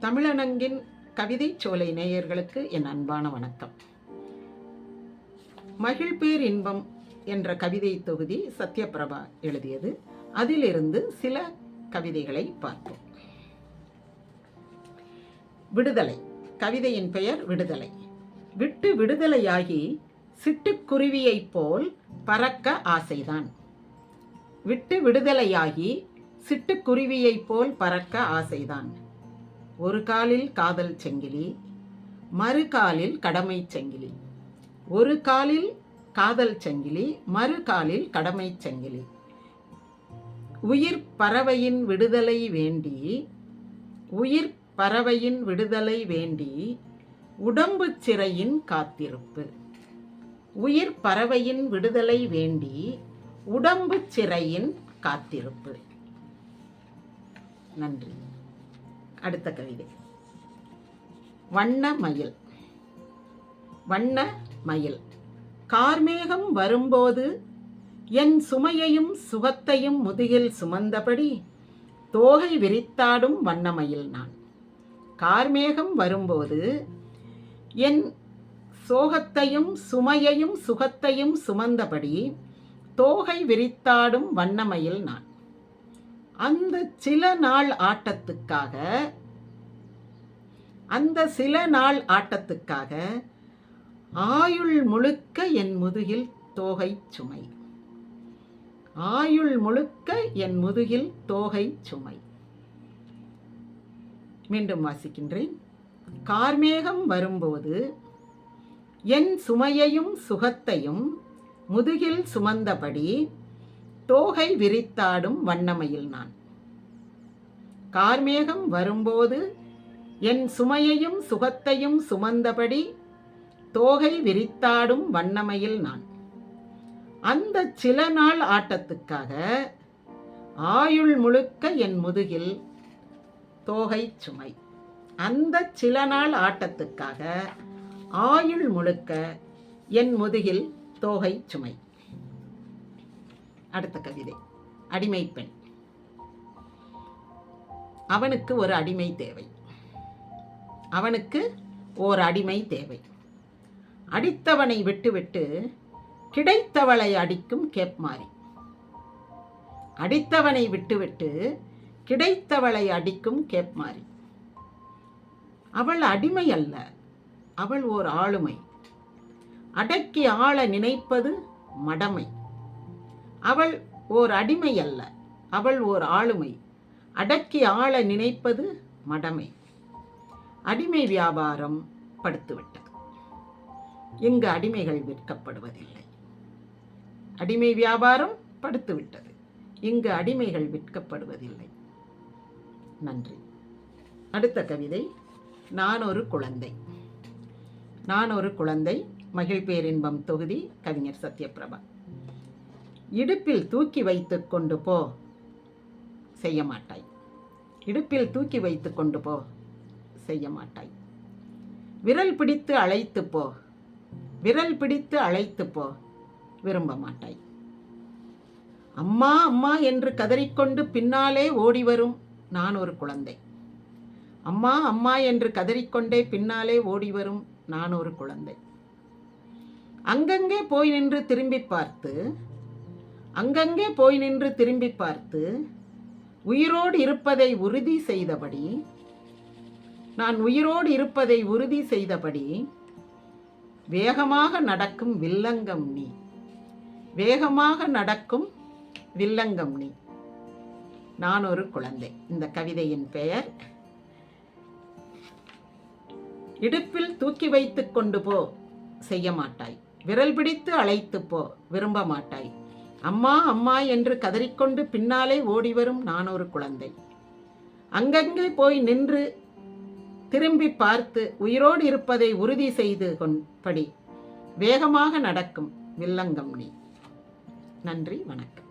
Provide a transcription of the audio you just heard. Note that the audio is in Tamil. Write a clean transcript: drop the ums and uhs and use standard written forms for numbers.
தமிழனங்கின் கவிதை சோலை நேயர்களுக்கு என் அன்பான வணக்கம். மகிழ்பேர் இன்பம் என்ற கவிதை தொகுதி சத்யபிரபா எழுதியது. அதிலிருந்து சில கவிதைகளை பார்ப்போம். விடுதலை. கவிதையின் பெயர் விடுதலை. விட்டு விடுதலையாகி சிட்டுக்குருவியைப் போல் பறக்க ஆசைதான். விட்டு விடுதலையாகி சிட்டுக்குருவியைப் போல் பறக்க ஆசைதான். ஒரு காலில் காதல் செங்கிலி, மறு காலில் கடமை செங்கிலி. ஒரு காலில் காதல் செங்கிலி, மறு காலில் கடமை செங்கிலி. உயிர் பறவையின் விடுதலை வேண்டி, உயிர் பறவையின் விடுதலை வேண்டி உடம்பு சிறையின் காத்திருப்பு. உயிர் பறவையின் விடுதலை வேண்டி உடம்பு சிறையின் காத்திருப்பு. நன்றி. அடுத்த கவிதை. வண்ண மயில். வண்ண மயில். கார்மேகம் வரும்போது என் சுமையையும் சுகத்தையும் முதுகில் சுமந்தபடி தோகை விரித்தாடும் வண்ணமயில் நான். கார்மேகம் வரும்போது என் சோகத்தையும் சுமையையும் சுகத்தையும் சுமந்தபடி தோகை விரித்தாடும் வண்ணமயில் நான். அந்த சில நாள் ஆட்டத்துக்காக ஆயுள் முழுக்க என் முதுகில் தோகை சுமை. ஆயுள் முழுக்க என் முதுகில் தோகை சுமை. மீண்டும் வாசிக்கின்றேன். கார்மேகம் வரும்போது என் சுமையையும் சுகத்தையும் முதுகில் சுமந்தபடி தோகை விரித்தாடும் வண்ணமயில் நான். கார்மேகம் வரும்போது என் சுமையையும் சுகத்தையும் சுமந்தபடி தோகை விரித்தாடும் வண்ணமயில் நான். அந்த சில நாள் ஆட்டத்துக்காக ஆயுள் முழுக்க என் முதுகில் தோகை சுமை. அந்த சில நாள் ஆட்டத்துக்காக ஆயுள் முழுக்க என் முதுகில் தோகை சுமை. அடுத்த கவிதை. அடிமை பெண். அவனுக்கு ஒரு அடிமை தேவை. அவனுக்கு ஓர் அடிமை தேவை. அடித்தவனை விட்டுவிட்டு கிடைத்தவளை அடிக்கும் கேப்மாரி. அடித்தவனை விட்டுவிட்டு கிடைத்தவளை அடிக்கும் கேப்மாரி. அவள் அடிமை அல்ல, அவள் ஓர் ஆளுமை. அடக்கி ஆள நினைப்பது மடமை. அவள் ஓர் அடிமை அல்ல, அவள் ஓர் ஆளுமை. அடக்கி ஆள நினைப்பது மடமை. அடிமை வியாபாரம் படுத்துவிட்டது. இங்கு அடிமைகள் விற்கப்படுவதில்லை. அடிமை வியாபாரம் படுத்துவிட்டது. இங்கு அடிமைகள் விற்கப்படுவதில்லை. நன்றி. அடுத்த கவிதை. நான் ஒரு குழந்தை. நான் ஒரு குழந்தை. மகிழ்பேரின்பம் தொகுதி, கவிஞர் சத்யபிரபா. இடுப்பில் தூக்கி வைத்து கொண்டு போ, செய்ய மாட்டாய். இடுப்பில் தூக்கி வைத்து கொண்டு போ, செய்ய மாட்டாய். விரல் பிடித்து அழைத்து போ, விரல் பிடித்து அழைத்து போ, விரும்ப மாட்டாய். அம்மா அம்மா என்று கதறிக்கொண்டு பின்னாலே ஓடி வரும் நான் ஒரு குழந்தை. அம்மா அம்மா என்று கதறிக்கொண்டே பின்னாலே ஓடி வரும் நான் ஒரு குழந்தை. அங்கங்கே போய் நின்று திரும்பி பார்த்து, அங்கங்கே போய் நின்று திரும்பி பார்த்து உயிரோடு இருப்பதை உறுதி செய்தபடி, நான் உயிரோடு இருப்பதை உறுதி செய்தபடி வேகமாக நடக்கும் வில்லங்கம் நீ. வேகமாக நடக்கும் வில்லங்கம் நீ. நான் ஒரு குழந்தை. இந்த கவிதையின் பெயர் இடுப்பில் தூக்கி வைத்து கொண்டு போ, செய்ய மாட்டாய். விரல் பிடித்து அழைத்து போ, விரும்ப மாட்டாய். அம்மா அம்மா என்று கதறிக்கொண்டு பின்னாலே ஓடிவரும் நான் ஒரு குழந்தை. அங்கங்கே போய் நின்று திரும்பி பார்த்து உயிரோடு இருப்பதை உறுதி செய்து கொண்டபடி வேகமாக நடக்கும் வில்லங்கம் நீ. நன்றி, வணக்கம்.